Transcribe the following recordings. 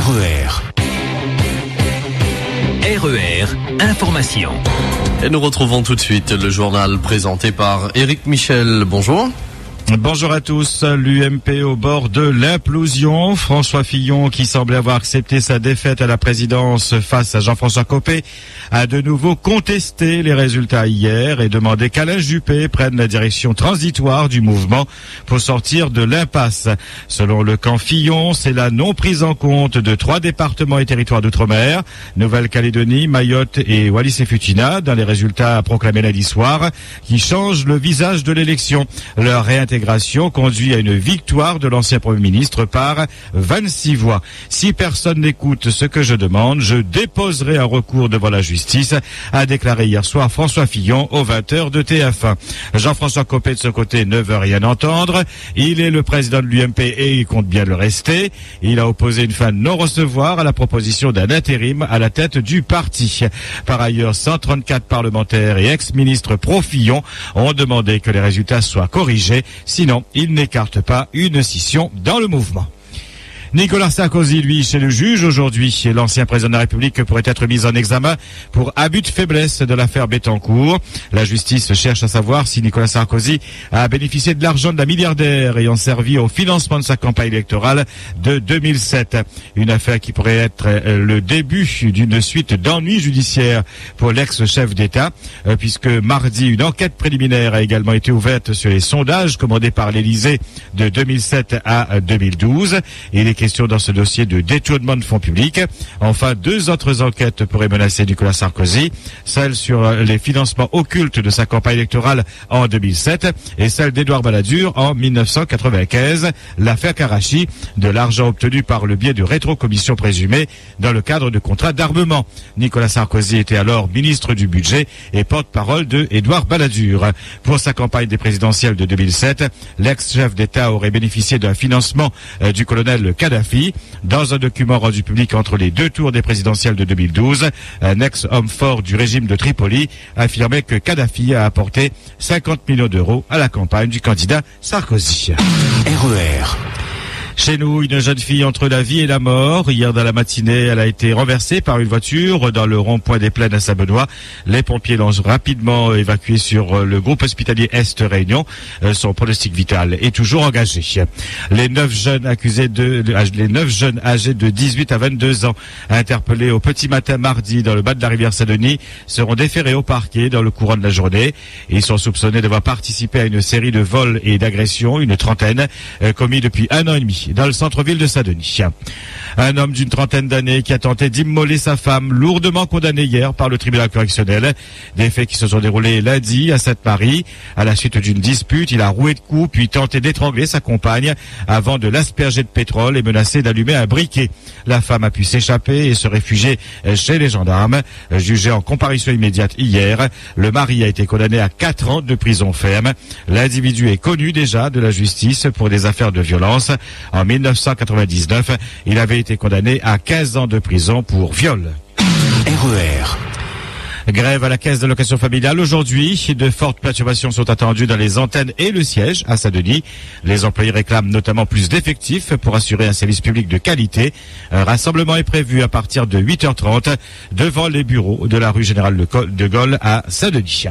RER, information. Et nous retrouvons tout de suite le journal présenté par Éric Michel. Bonjour. Bonjour à tous. L'UMP au bord de l'implosion. François Fillon, qui semblait avoir accepté sa défaite à la présidence face à Jean-François Copé, a de nouveau contesté les résultats hier et demandé qu'Alain Juppé prenne la direction transitoire du mouvement pour sortir de l'impasse. Selon le camp Fillon, c'est la non prise en compte de 3 départements et territoires d'outre-mer, Nouvelle-Calédonie, Mayotte et Wallis-et-Futuna, dans les résultats proclamés lundi soir, qui change le visage de l'élection. Leur réintégration conduit à une victoire de l'ancien Premier ministre par 26 voix. Si personne n'écoute ce que je demande, je déposerai un recours devant la justice, a déclaré hier soir François Fillon aux 20h de TF1. Jean-François Copé, de ce côté, ne veut rien entendre. Il est le président de l'UMP et il compte bien le rester. Il a opposé une fin de non-recevoir à la proposition d'un intérim à la tête du parti. Par ailleurs, 134 parlementaires et ex-ministres pro-Fillon ont demandé que les résultats soient corrigés. Sinon, il n'écarte pas une scission dans le mouvement. Nicolas Sarkozy, lui, chez le juge aujourd'hui. L'ancien président de la République pourrait être mis en examen pour abus de faiblesse de l'affaire Bettencourt. La justice cherche à savoir si Nicolas Sarkozy a bénéficié de l'argent d'un milliardaire ayant servi au financement de sa campagne électorale de 2007. Une affaire qui pourrait être le début d'une suite d'ennuis judiciaires pour l'ex-chef d'État, puisque mardi, une enquête préliminaire a également été ouverte sur les sondages commandés par l'Élysée de 2007 à 2012. Et les question dans ce dossier de détournement de fonds publics. Enfin, 2 autres enquêtes pourraient menacer Nicolas Sarkozy, celle sur les financements occultes de sa campagne électorale en 2007 et celle d'Édouard Balladur en 1995, l'affaire Karachi, de l'argent obtenu par le biais de rétrocommissions présumées dans le cadre de contrats d'armement. Nicolas Sarkozy était alors ministre du budget et porte-parole de Édouard Balladur. Pour sa campagne des présidentielles de 2007, l'ex-chef d'État aurait bénéficié d'un financement du colonel Kadhafi. Dans un document rendu public entre les 2 tours des présidentielles de 2012, un ex-homme fort du régime de Tripoli affirmait que Kadhafi a apporté 50 millions d'euros à la campagne du candidat Sarkozy. RER. Chez nous, une jeune fille entre la vie et la mort. Hier dans la matinée, elle a été renversée par une voiture dans le rond-point des Plaines à Saint-Benoît. Les pompiers l'ont rapidement évacuée sur le groupe hospitalier Est Réunion. Son pronostic vital est toujours engagé. Les 9 jeunes âgés de 18 à 22 ans interpellés au petit matin mardi dans le bas de la rivière Saint-Denis seront déférés au parquet dans le courant de la journée. Ils sont soupçonnés d'avoir participé à une série de vols et d'agressions, une trentaine, commis depuis 1 an et demi dans le centre-ville de Saint-Denis. Un homme d'une trentaine d'années qui a tenté d'immoler sa femme, lourdement condamné hier par le tribunal correctionnel. Des faits qui se sont déroulés lundi à Sainte-Marie. À la suite d'une dispute, il a roué de coups puis tenté d'étrangler sa compagne avant de l'asperger de pétrole et menacé d'allumer un briquet. La femme a pu s'échapper et se réfugier chez les gendarmes. Jugé en comparution immédiate hier, le mari a été condamné à 4 ans de prison ferme. L'individu est connu déjà de la justice pour des affaires de violence. En 1999, il avait été condamné à 15 ans de prison pour viol. RER. Grève à la caisse d'allocation familiale aujourd'hui. De fortes perturbations sont attendues dans les antennes et le siège à Saint-Denis. Les employés réclament notamment plus d'effectifs pour assurer un service public de qualité. Un rassemblement est prévu à partir de 8h30 devant les bureaux de la rue Générale de Gaulle à Saint-Denis.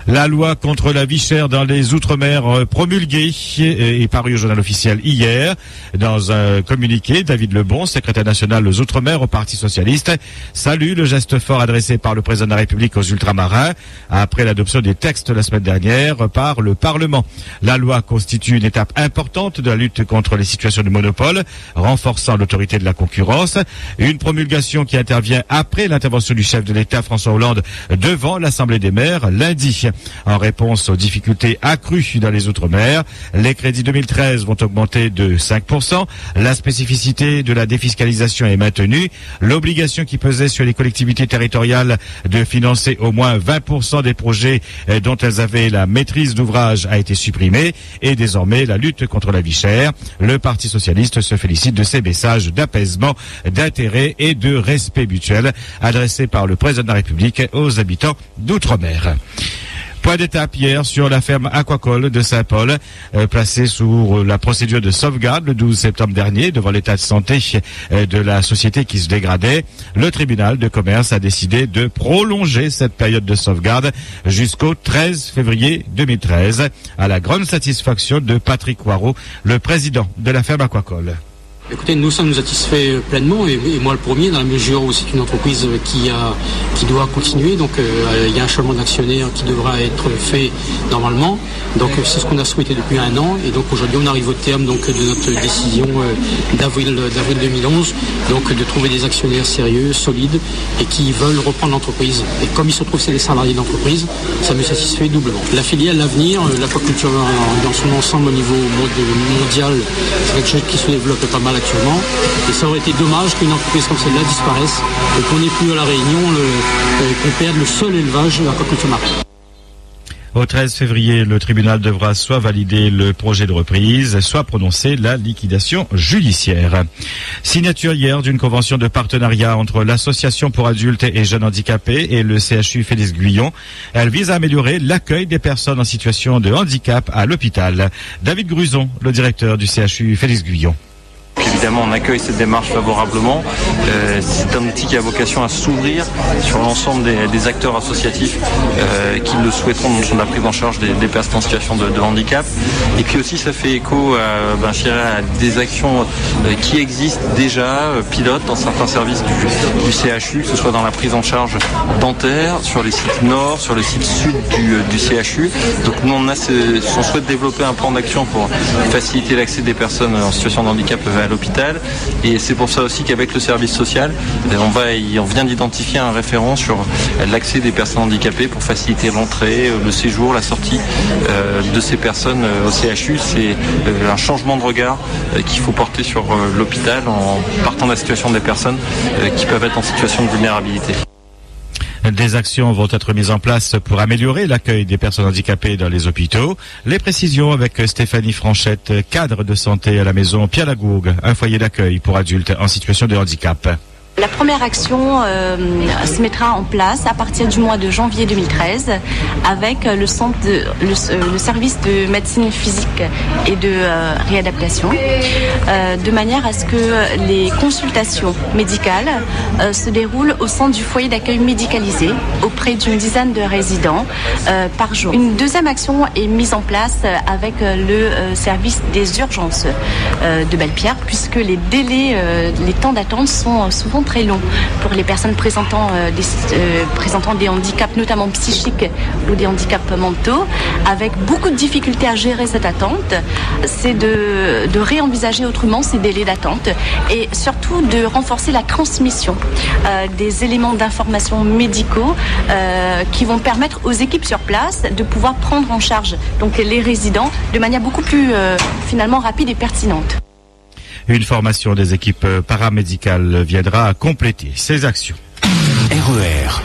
La loi contre la vie chère dans les Outre-mer promulguée est parue au journal officiel hier. Dans un communiqué, David Lebon, secrétaire national aux Outre-mer au Parti socialiste, salue le geste fort adressé par le président de la République aux ultramarins après l'adoption des textes la semaine dernière par le Parlement. La loi constitue une étape importante de la lutte contre les situations de monopole, renforçant l'autorité de la concurrence. Une promulgation qui intervient après l'intervention du chef de l'État François Hollande devant l'Assemblée des maires lundi. En réponse aux difficultés accrues dans les Outre-mer, les crédits 2013 vont augmenter de 5%. La spécificité de la défiscalisation est maintenue. L'obligation qui pesait sur les collectivités territoriales de financer au moins 20% des projets dont elles avaient la maîtrise d'ouvrage a été supprimée. Et désormais, la lutte contre la vie chère. Le Parti socialiste se félicite de ces messages d'apaisement, d'intérêt et de respect mutuel adressés par le président de la République aux habitants d'Outre-mer. Point d'étape hier sur la ferme aquacole de Saint-Paul, placée sous la procédure de sauvegarde le 12 septembre dernier devant l'état de santé de la société qui se dégradait. Le tribunal de commerce a décidé de prolonger cette période de sauvegarde jusqu'au 13 février 2013, à la grande satisfaction de Patrick Waro, le président de la ferme aquacole. Écoutez, nous, ça nous satisfait pleinement, et moi le premier, dans la mesure où c'est une entreprise qui doit continuer. Donc il y a un changement d'actionnaire qui devra être fait normalement. Donc c'est ce qu'on a souhaité depuis 1 an, et donc aujourd'hui on arrive au terme de notre décision d'avril 2011, donc de trouver des actionnaires sérieux, solides, et qui veulent reprendre l'entreprise. Et comme il se trouve c'est les salariés de l'entreprise, ça me satisfait doublement. La filière, l'avenir, l'aquaculture dans son ensemble au niveau mondial, c'est quelque chose qui se développe pas mal actuellement, et ça aurait été dommage qu'une entreprise comme celle-là disparaisse et qu'on n'ait plus à La Réunion qu'on perde le seul élevage de l'aquaculture marine. Au 13 février, le tribunal devra soit valider le projet de reprise, soit prononcer la liquidation judiciaire. Signature hier d'une convention de partenariat entre l'Association pour adultes et jeunes handicapés et le CHU Félix Guyon. Elle vise à améliorer l'accueil des personnes en situation de handicap à l'hôpital. David Gruson, le directeur du CHU Félix Guyon. Évidemment, on accueille cette démarche favorablement. C'est un outil qui a vocation à s'ouvrir sur l'ensemble des acteurs associatifs qui le souhaiteront dans la prise en charge des personnes en situation de handicap. Et puis aussi, ça fait écho à des actions qui existent déjà, pilotes dans certains services du CHU, que ce soit dans la prise en charge dentaire, sur les sites nord, sur le site sud du CHU. Donc nous, on souhaite développer un plan d'action pour faciliter l'accès des personnes en situation de handicap à l'hôpital, et c'est pour ça aussi qu'avec le service social, on vient d'identifier un référent sur l'accès des personnes handicapées pour faciliter l'entrée, le séjour, la sortie de ces personnes au CHU. C'est un changement de regard qu'il faut porter sur l'hôpital en partant de la situation des personnes qui peuvent être en situation de vulnérabilité. Des actions vont être mises en place pour améliorer l'accueil des personnes handicapées dans les hôpitaux. Les précisions avec Stéphanie Franchette, cadre de santé à la maison Pierre Lagourgue, un foyer d'accueil pour adultes en situation de handicap. La première action se mettra en place à partir du mois de janvier 2013 avec le service de médecine physique et de réadaptation, de manière à ce que les consultations médicales se déroulent au sein du foyer d'accueil médicalisé auprès d'une dizaine de résidents par jour. Une deuxième action est mise en place avec le service des urgences de Belle-Pierre, puisque les délais, les temps d'attente sont souvent très long pour les personnes présentant des handicaps, notamment psychiques ou des handicaps mentaux, avec beaucoup de difficultés à gérer cette attente. C'est de réenvisager autrement ces délais d'attente et surtout de renforcer la transmission des éléments d'information médicaux qui vont permettre aux équipes sur place de pouvoir prendre en charge donc les résidents de manière beaucoup plus finalement rapide et pertinente. Une formation des équipes paramédicales viendra compléter ces actions. RER.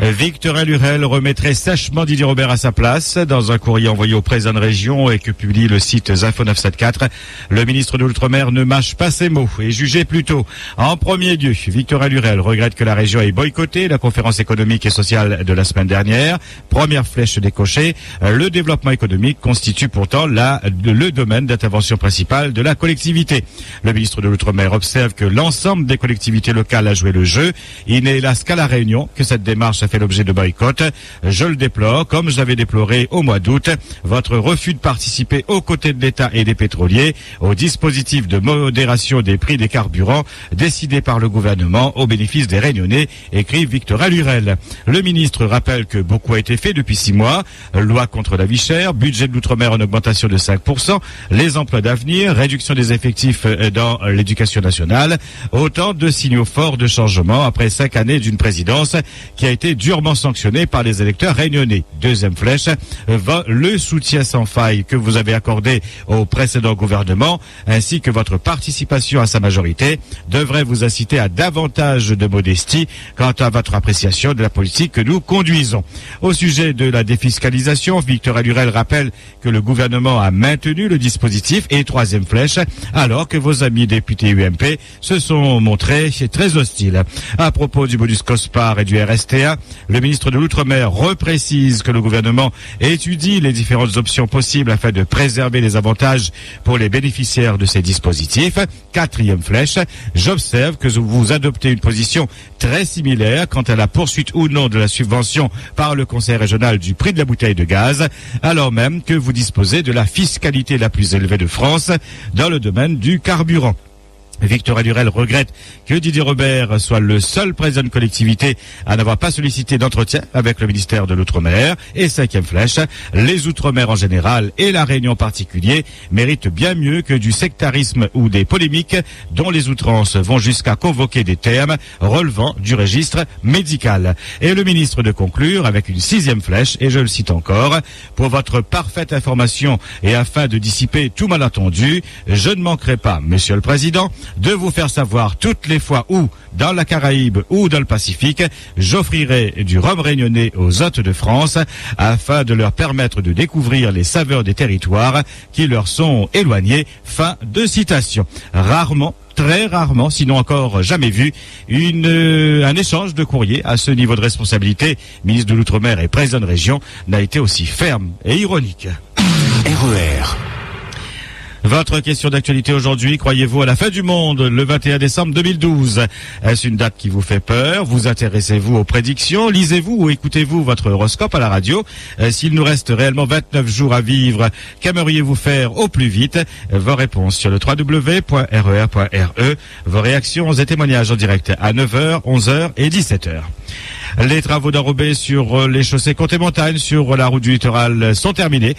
Victorin Lurel remettrait sèchement Didier Robert à sa place. Dans un courrier envoyé au président de région et que publie le site Info 974, le ministre de l'Outre-mer ne mâche pas ses mots et jugeait plutôt. En premier lieu, Victorin Lurel regrette que la région ait boycotté la conférence économique et sociale de la semaine dernière. Première flèche décochée, le développement économique constitue pourtant le domaine d'intervention principal de la collectivité. Le ministre de l'Outre-mer observe que l'ensemble des collectivités locales a joué le jeu. Il n'est hélas qu'à la Réunion que cette démarche a fait l'objet de boycott. Je le déplore, comme j'avais déploré au mois d'août votre refus de participer aux côtés de l'État et des pétroliers au dispositif de modération des prix des carburants décidé par le gouvernement au bénéfice des Réunionnais, écrit Victorin Lurel. Le ministre rappelle que beaucoup a été fait depuis 6 mois. Loi contre la vie chère, budget de l'Outre-mer en augmentation de 5%, les emplois d'avenir, réduction des effectifs dans l'éducation nationale. Autant de signaux forts de changement après 5 années d'une présidence qui a été durement sanctionné par les électeurs réunionnais. Deuxième flèche, le soutien sans faille que vous avez accordé au précédent gouvernement, ainsi que votre participation à sa majorité, devrait vous inciter à davantage de modestie quant à votre appréciation de la politique que nous conduisons. Au sujet de la défiscalisation, Victorin Lurel rappelle que le gouvernement a maintenu le dispositif et troisième flèche, alors que vos amis députés UMP se sont montrés très hostiles. À propos du bonus COSPAR et du RSTA, Le ministre de l'Outre-mer reprécise que le gouvernement étudie les différentes options possibles afin de préserver les avantages pour les bénéficiaires de ces dispositifs. 4e flèche, j'observe que vous adoptez une position très similaire quant à la poursuite ou non de la subvention par le Conseil régional du prix de la bouteille de gaz, alors même que vous disposez de la fiscalité la plus élevée de France dans le domaine du carburant. Victorin Lurel regrette que Didier Robert soit le seul président de collectivité à n'avoir pas sollicité d'entretien avec le ministère de l'Outre-mer. Et 5e flèche, les Outre-mer en général et la Réunion en particulier méritent bien mieux que du sectarisme ou des polémiques dont les outrances vont jusqu'à convoquer des termes relevant du registre médical. Et le ministre de conclure avec une 6e flèche, et je le cite encore, pour votre parfaite information et afin de dissiper tout malentendu, je ne manquerai pas, Monsieur le Président, de vous faire savoir toutes les fois où, dans la Caraïbe ou dans le Pacifique, j'offrirai du rhum réunionnais aux hôtes de France afin de leur permettre de découvrir les saveurs des territoires qui leur sont éloignés. Fin de citation. Rarement, très rarement, sinon encore jamais vu, un échange de courrier à ce niveau de responsabilité, ministre de l'Outre-mer et président de région, n'a été aussi ferme et ironique. RER. Votre question d'actualité aujourd'hui, croyez-vous à la fin du monde le 21 décembre 2012? Est-ce une date qui vous fait peur? Vous intéressez-vous aux prédictions? Lisez-vous ou écoutez-vous votre horoscope à la radio? S'il nous reste réellement 29 jours à vivre, qu'aimeriez-vous faire au plus vite? Vos réponses sur le www.rer.re. Vos réactions et témoignages en direct à 9h, 11h et 17h. Les travaux d'enrobés sur les chaussées Comté-Montagne sur la route du littoral sont terminés.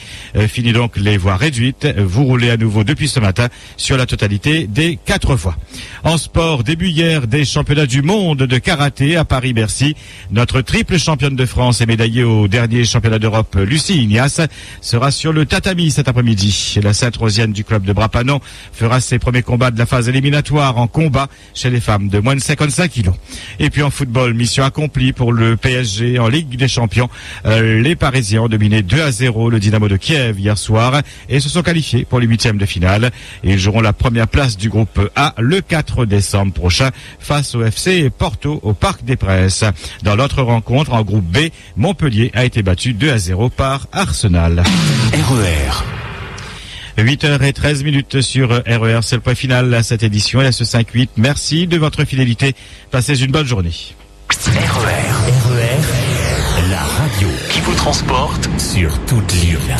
Fini donc les voies réduites. Vous roulez à nouveau depuis ce matin sur la totalité des 4 voies. En sport, début hier des championnats du monde de karaté à Paris-Bercy. Notre triple championne de France et médaillée au dernier championnat d'Europe, Lucie Ignace, sera sur le tatami cet après-midi. La Sainte-Rosienne du club de Brapanon fera ses premiers combats de la phase éliminatoire en combat chez les femmes de moins de 55 kilos. Et puis en football, mission accomplie pour le PSG en Ligue des Champions. Les Parisiens ont dominé 2-0 le Dynamo de Kiev hier soir et se sont qualifiés pour les 8e de finale. Ils joueront la première place du groupe A le 4 décembre prochain face au FC Porto au Parc des Princes. Dans l'autre rencontre, en groupe B, Montpellier a été battu 2-0 par Arsenal. RER. 8h13 sur RER, c'est le point final à cette édition et à ce 5-8. Merci de votre fidélité. Passez une bonne journée. RER, la radio qui vous transporte sur toute l'île.